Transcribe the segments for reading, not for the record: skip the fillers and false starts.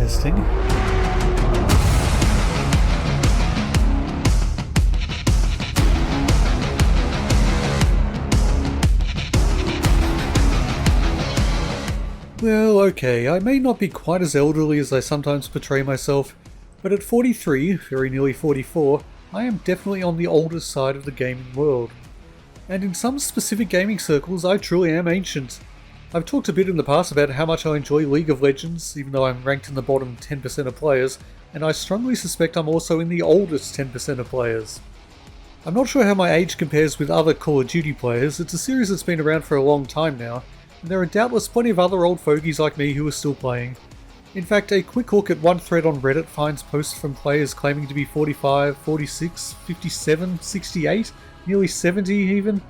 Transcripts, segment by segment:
Testing. Well, okay, I may not be quite as elderly as I sometimes portray myself, but at 43, very nearly 44, I am definitely on the older side of the gaming world. And in some specific gaming circles, I truly am ancient. I've talked a bit in the past about how much I enjoy League of Legends, even though I'm ranked in the bottom 10% of players, and I strongly suspect I'm also in the oldest 10% of players. I'm not sure how my age compares with other Call of Duty players. It's a series that's been around for a long time now, and there are doubtless plenty of other old fogies like me who are still playing. In fact, a quick look at one thread on Reddit finds posts from players claiming to be 45, 46, 57, 68, nearly 70 even.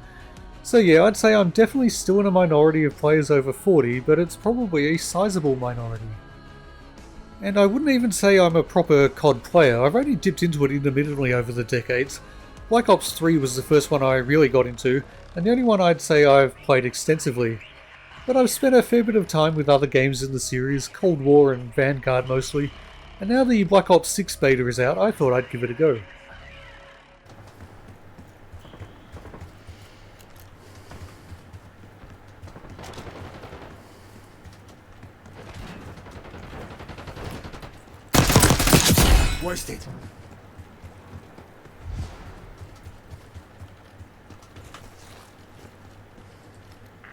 So yeah, I'd say I'm definitely still in a minority of players over 40, but it's probably a sizable minority. And I wouldn't even say I'm a proper COD player. I've only dipped into it intermittently over the decades. Black Ops 3 was the first one I really got into, and the only one I'd say I've played extensively. But I've spent a fair bit of time with other games in the series, Cold War and Vanguard mostly, and now the Black Ops 6 beta is out, I thought I'd give it a go. Wasted.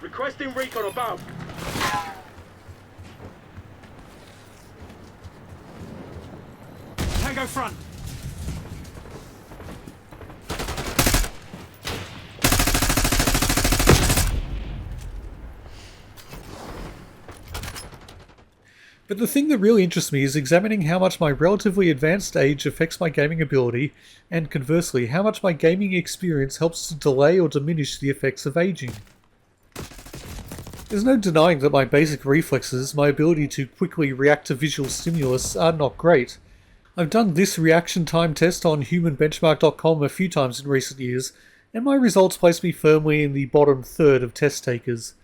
Requesting recon above. Tango front. But the thing that really interests me is examining how much my relatively advanced age affects my gaming ability, and conversely, how much my gaming experience helps to delay or diminish the effects of aging. There's no denying that my basic reflexes, my ability to quickly react to visual stimulus, are not great. I've done this reaction time test on humanbenchmark.com a few times in recent years, and my results place me firmly in the bottom third of test takers.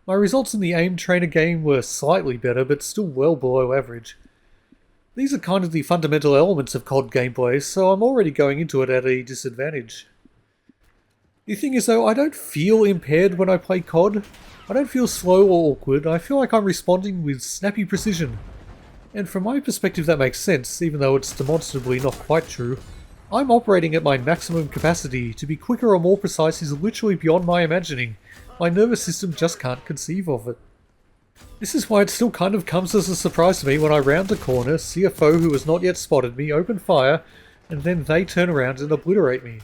My results in the aim trainer game were slightly better, but still well below average. These are kind of the fundamental elements of COD gameplay, so I'm already going into it at a disadvantage. The thing is though, I don't feel impaired when I play COD. I don't feel slow or awkward, I feel like I'm responding with snappy precision. And from my perspective that makes sense, even though it's demonstrably not quite true. I'm operating at my maximum capacity. To be quicker or more precise is literally beyond my imagining. My nervous system just can't conceive of it. This is why it still kind of comes as a surprise to me when I round a corner, see a foe who has not yet spotted me, open fire, and then they turn around and obliterate me.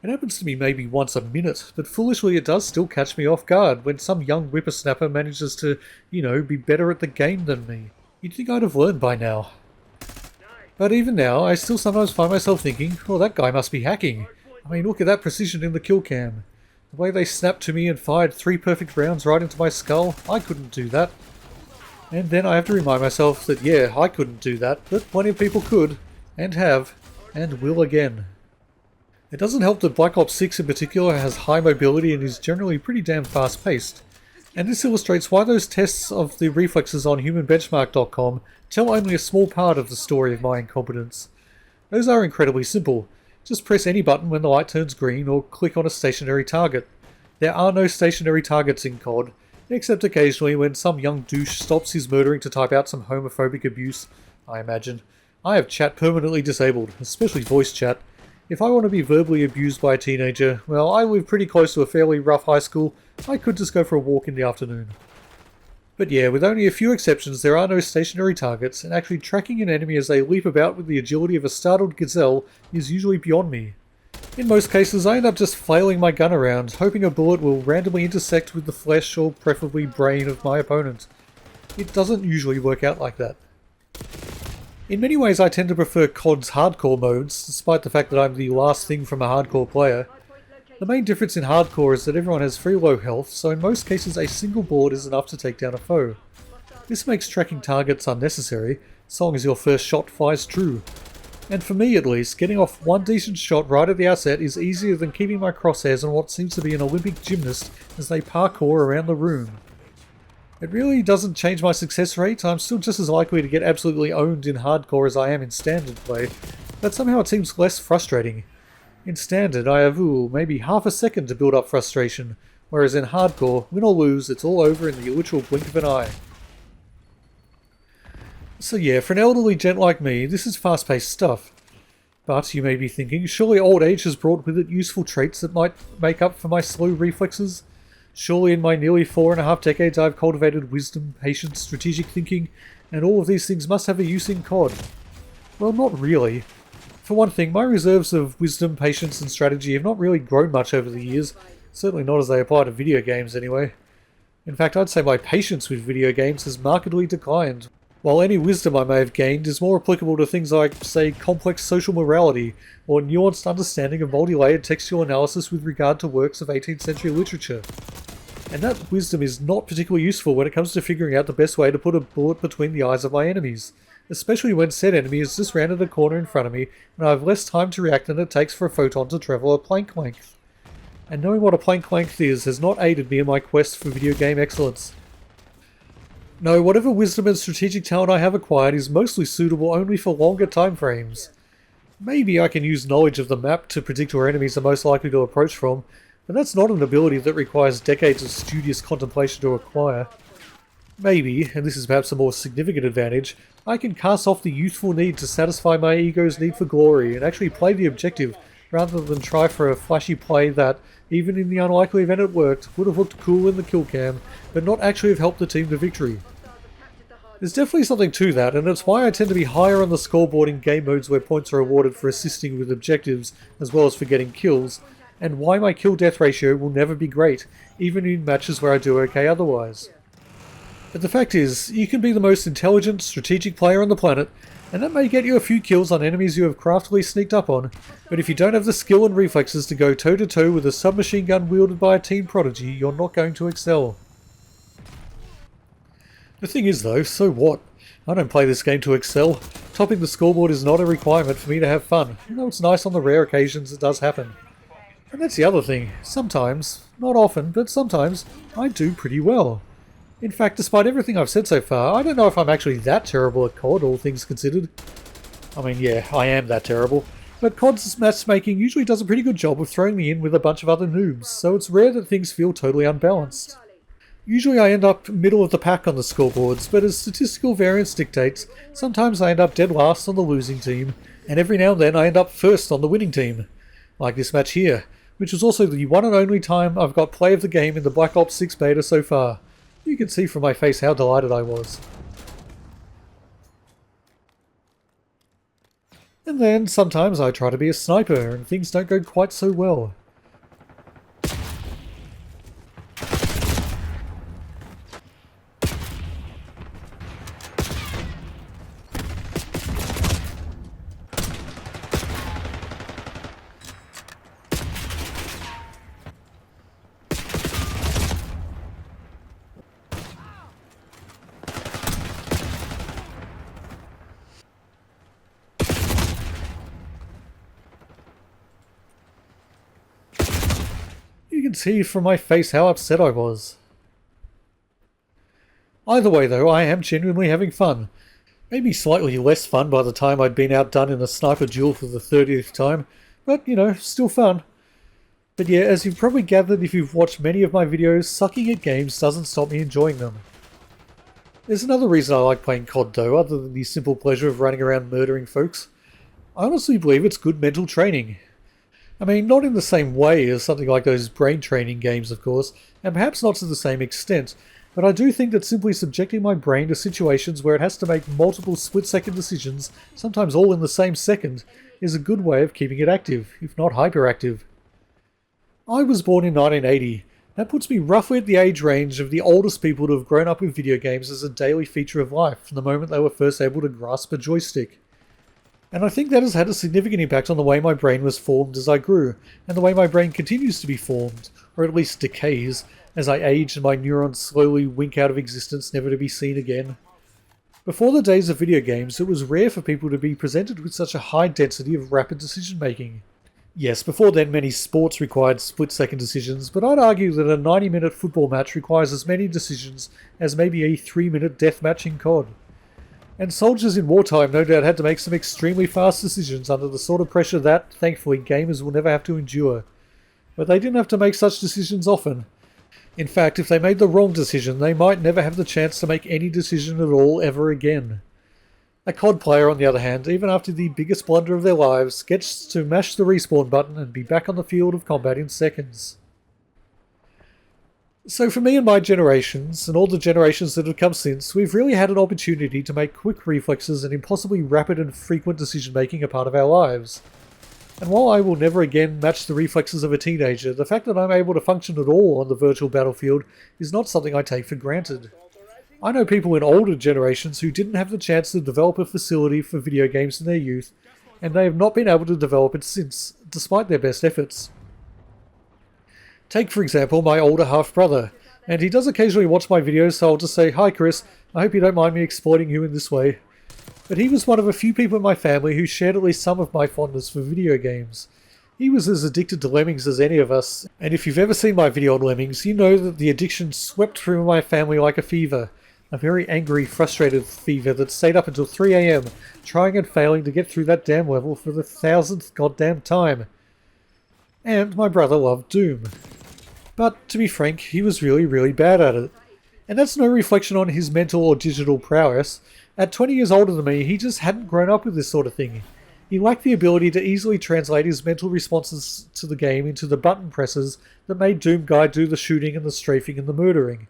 It happens to me maybe once a minute, but foolishly it does still catch me off guard when some young whippersnapper manages to, be better at the game than me. You'd think I'd have learned by now. But even now, I still sometimes find myself thinking, well, that guy must be hacking. I mean, look at that precision in the kill cam. The way they snapped to me and fired 3 perfect rounds right into my skull, I couldn't do that. And then I have to remind myself that yeah, I couldn't do that, but plenty of people could, and have, and will again. It doesn't help that Black Ops 6 in particular has high mobility and is generally pretty damn fast paced. And this illustrates why those tests of the reflexes on humanbenchmark.com tell only a small part of the story of my incompetence. Those are incredibly simple. Just press any button when the light turns green or click on a stationary target. There are no stationary targets in COD, except occasionally when some young douche stops his murdering to type out some homophobic abuse, I imagine. I have chat permanently disabled, especially voice chat. If I want to be verbally abused by a teenager, well, I live pretty close to a fairly rough high school, I could just go for a walk in the afternoon. But yeah, with only a few exceptions, there are no stationary targets, and actually tracking an enemy as they leap about with the agility of a startled gazelle is usually beyond me. In most cases, I end up just flailing my gun around, hoping a bullet will randomly intersect with the flesh or preferably brain of my opponent. It doesn't usually work out like that. In many ways, I tend to prefer COD's hardcore modes, despite the fact that I'm the last thing from a hardcore player. The main difference in hardcore is that everyone has very low health, so in most cases a single bullet is enough to take down a foe. This makes tracking targets unnecessary, so long as your first shot flies true. And for me at least, getting off one decent shot right at the outset is easier than keeping my crosshairs on what seems to be an Olympic gymnast as they parkour around the room. It really doesn't change my success rate. I'm still just as likely to get absolutely owned in hardcore as I am in standard play, but somehow it seems less frustrating. In standard, I have, maybe half a second to build up frustration, whereas in hardcore, win or lose, it's all over in the literal blink of an eye. So yeah, for an elderly gent like me, this is fast-paced stuff. But you may be thinking, surely old age has brought with it useful traits that might make up for my slow reflexes? Surely in my nearly 4.5 decades I've cultivated wisdom, patience, strategic thinking, and all of these things must have a use in COD. Well, not really. For one thing, my reserves of wisdom, patience, and strategy have not really grown much over the years, certainly not as they apply to video games anyway. In fact, I'd say my patience with video games has markedly declined, while any wisdom I may have gained is more applicable to things like, say, complex social morality, or nuanced understanding of multi-layered textual analysis with regard to works of 18th century literature. And that wisdom is not particularly useful when it comes to figuring out the best way to put a bullet between the eyes of my enemies, especially when said enemy has just rounded a corner in front of me and I have less time to react than it takes for a photon to travel a plank length. And knowing what a plank length is has not aided me in my quest for video game excellence. No, whatever wisdom and strategic talent I have acquired is mostly suitable only for longer time frames. Maybe I can use knowledge of the map to predict where enemies are most likely to approach from, but that's not an ability that requires decades of studious contemplation to acquire. Maybe, and this is perhaps a more significant advantage, I can cast off the youthful need to satisfy my ego's need for glory and actually play the objective rather than try for a flashy play that, even in the unlikely event it worked, would have looked cool in the kill cam, but not actually have helped the team to victory. There's definitely something to that, and it's why I tend to be higher on the scoreboard in game modes where points are awarded for assisting with objectives as well as for getting kills, and why my kill-death ratio will never be great, even in matches where I do okay otherwise. But the fact is, you can be the most intelligent, strategic player on the planet, and that may get you a few kills on enemies you have craftily sneaked up on, but if you don't have the skill and reflexes to go toe-to-toe with a submachine gun wielded by a teen prodigy, you're not going to excel. The thing is though, so what? I don't play this game to excel. Topping the scoreboard is not a requirement for me to have fun, even though it's nice on the rare occasions it does happen. And that's the other thing, sometimes, not often, but sometimes, I do pretty well. In fact, despite everything I've said so far, I don't know if I'm actually that terrible at COD, all things considered. I mean, yeah, I am that terrible. But COD's matchmaking usually does a pretty good job of throwing me in with a bunch of other noobs, so it's rare that things feel totally unbalanced. Usually I end up middle of the pack on the scoreboards, but as statistical variance dictates, sometimes I end up dead last on the losing team, and every now and then I end up first on the winning team. Like this match here, which was also the one and only time I've got play of the game in the Black Ops 6 beta so far. You can see from my face how delighted I was. And then, sometimes I try to be a sniper and things don't go quite so well. You can see from my face how upset I was. Either way though, I am genuinely having fun. Maybe slightly less fun by the time I'd been outdone in a sniper duel for the 30th time, but you know, still fun. But yeah, as you've probably gathered if you've watched many of my videos, sucking at games doesn't stop me enjoying them. There's another reason I like playing COD though, other than the simple pleasure of running around murdering folks. I honestly believe it's good mental training. I mean, not in the same way as something like those brain training games, of course, and perhaps not to the same extent, but I do think that simply subjecting my brain to situations where it has to make multiple split-second decisions, sometimes all in the same second, is a good way of keeping it active, if not hyperactive. I was born in 1980. That puts me roughly at the age range of the oldest people to have grown up with video games as a daily feature of life from the moment they were first able to grasp a joystick. And I think that has had a significant impact on the way my brain was formed as I grew, and the way my brain continues to be formed, or at least decays, as I age and my neurons slowly wink out of existence never to be seen again. Before the days of video games, it was rare for people to be presented with such a high density of rapid decision making. Yes, before then many sports required split-second decisions, but I'd argue that a 90-minute football match requires as many decisions as maybe a 3-minute death match in COD. And soldiers in wartime no doubt had to make some extremely fast decisions under the sort of pressure that, thankfully, gamers will never have to endure. But they didn't have to make such decisions often. In fact, if they made the wrong decision, they might never have the chance to make any decision at all ever again. A COD player, on the other hand, even after the biggest blunder of their lives, gets to mash the respawn button and be back on the field of combat in seconds. So for me and my generations, and all the generations that have come since, we've really had an opportunity to make quick reflexes and impossibly rapid and frequent decision making a part of our lives. And while I will never again match the reflexes of a teenager, the fact that I'm able to function at all on the virtual battlefield is not something I take for granted. I know people in older generations who didn't have the chance to develop a facility for video games in their youth, and they have not been able to develop it since, despite their best efforts. Take, for example, my older half-brother, and he does occasionally watch my videos, so I'll just say, "Hi Chris, I hope you don't mind me exploiting you in this way." But he was one of a few people in my family who shared at least some of my fondness for video games. He was as addicted to Lemmings as any of us, and if you've ever seen my video on Lemmings, you know that the addiction swept through my family like a fever. A very angry, frustrated fever that stayed up until 3 AM, trying and failing to get through that damn level for the 1000th goddamn time. And my brother loved Doom. But, to be frank, he was really bad at it. And that's no reflection on his mental or digital prowess. At 20 years older than me, he just hadn't grown up with this sort of thing. He lacked the ability to easily translate his mental responses to the game into the button presses that made Doom Guy do the shooting and the strafing and the murdering.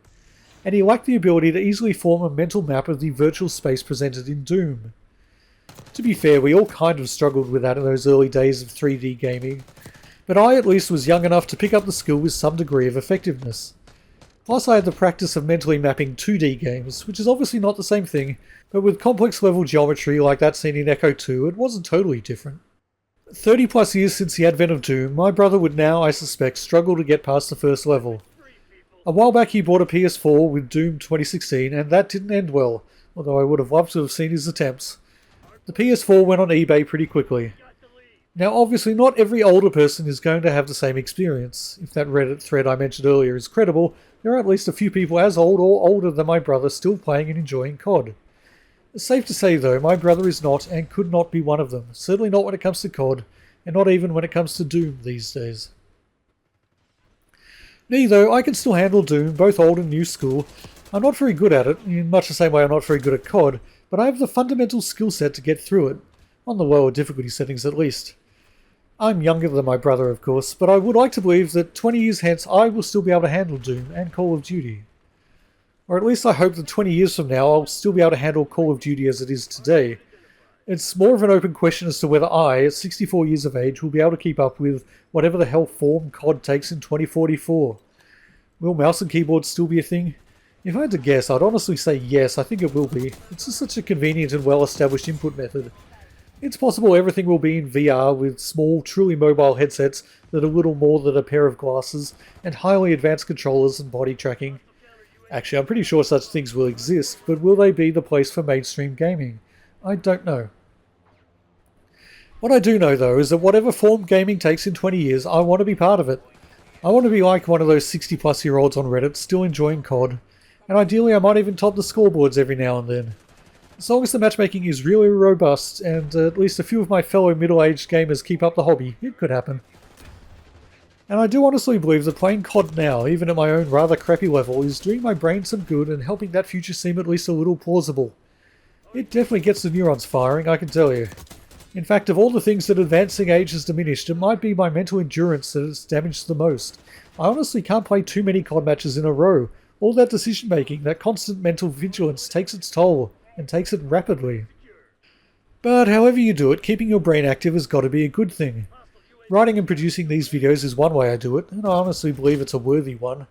And he lacked the ability to easily form a mental map of the virtual space presented in Doom. To be fair, we all kind of struggled with that in those early days of 3D gaming, but I at least was young enough to pick up the skill with some degree of effectiveness. Plus I had the practice of mentally mapping 2D games, which is obviously not the same thing, but with complex level geometry like that seen in Echo 2, it wasn't totally different. 30 plus years since the advent of Doom, my brother would now, I suspect, struggle to get past the first level. A while back he bought a PS4 with Doom 2016, and that didn't end well, although I would have loved to have seen his attempts. The PS4 went on eBay pretty quickly. Now obviously not every older person is going to have the same experience. If that Reddit thread I mentioned earlier is credible, there are at least a few people as old or older than my brother still playing and enjoying COD. It's safe to say though, my brother is not and could not be one of them, certainly not when it comes to COD, and not even when it comes to Doom these days. Me though, I can still handle Doom, both old and new school. I'm not very good at it, in much the same way I'm not very good at COD, but I have the fundamental skill set to get through it, on the lower difficulty settings at least. I'm younger than my brother of course, but I would like to believe that 20 years hence I will still be able to handle Doom and Call of Duty. Or at least I hope that 20 years from now I'll still be able to handle Call of Duty as it is today. It's more of an open question as to whether I, at 64 years of age, will be able to keep up with whatever the hell form COD takes in 2044. Will mouse and keyboard still be a thing? If I had to guess, I'd honestly say yes, I think it will be. It's just such a convenient and well-established input method. It's possible everything will be in VR with small, truly mobile headsets that are little more than a pair of glasses, and highly advanced controllers and body tracking. Actually, I'm pretty sure such things will exist, but will they be the place for mainstream gaming? I don't know. What I do know though is that whatever form gaming takes in 20 years, I want to be part of it. I want to be like one of those 60 plus year olds on Reddit still enjoying COD, and ideally I might even top the scoreboards every now and then. As long as the matchmaking is really robust and at least a few of my fellow middle-aged gamers keep up the hobby, it could happen. And I do honestly believe that playing COD now, even at my own rather crappy level, is doing my brain some good and helping that future seem at least a little plausible. It definitely gets the neurons firing, I can tell you. In fact, of all the things that advancing age has diminished, it might be my mental endurance that it's damaged the most. I honestly can't play too many COD matches in a row. All that decision making, that constant mental vigilance takes its toll, and takes it rapidly. But however you do it, keeping your brain active has got to be a good thing. Writing and producing these videos is one way I do it, and I honestly believe it's a worthy one.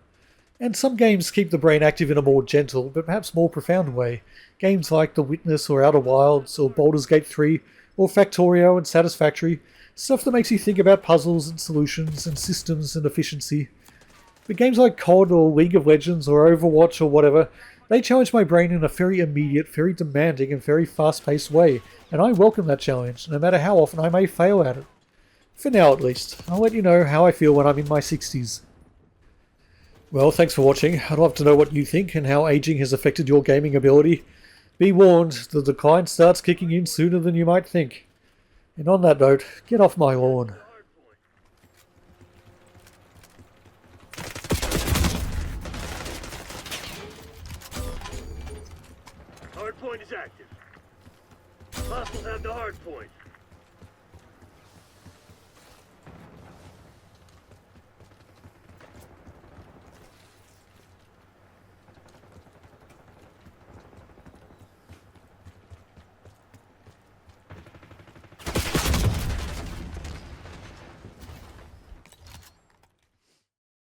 And some games keep the brain active in a more gentle, but perhaps more profound way. Games like The Witness or Outer Wilds or Baldur's Gate 3 or Factorio and Satisfactory, stuff that makes you think about puzzles and solutions and systems and efficiency. But games like COD or League of Legends or Overwatch or whatever, they challenge my brain in a very immediate, very demanding and very fast-paced way, and I welcome that challenge, no matter how often I may fail at it. For now at least. I'll let you know how I feel when I'm in my 60s. Well, thanks for watching. I'd love to know what you think and how aging has affected your gaming ability. Be warned, the decline starts kicking in sooner than you might think. And on that note, get off my lawn. Hard point is active. Hostiles have the hard point.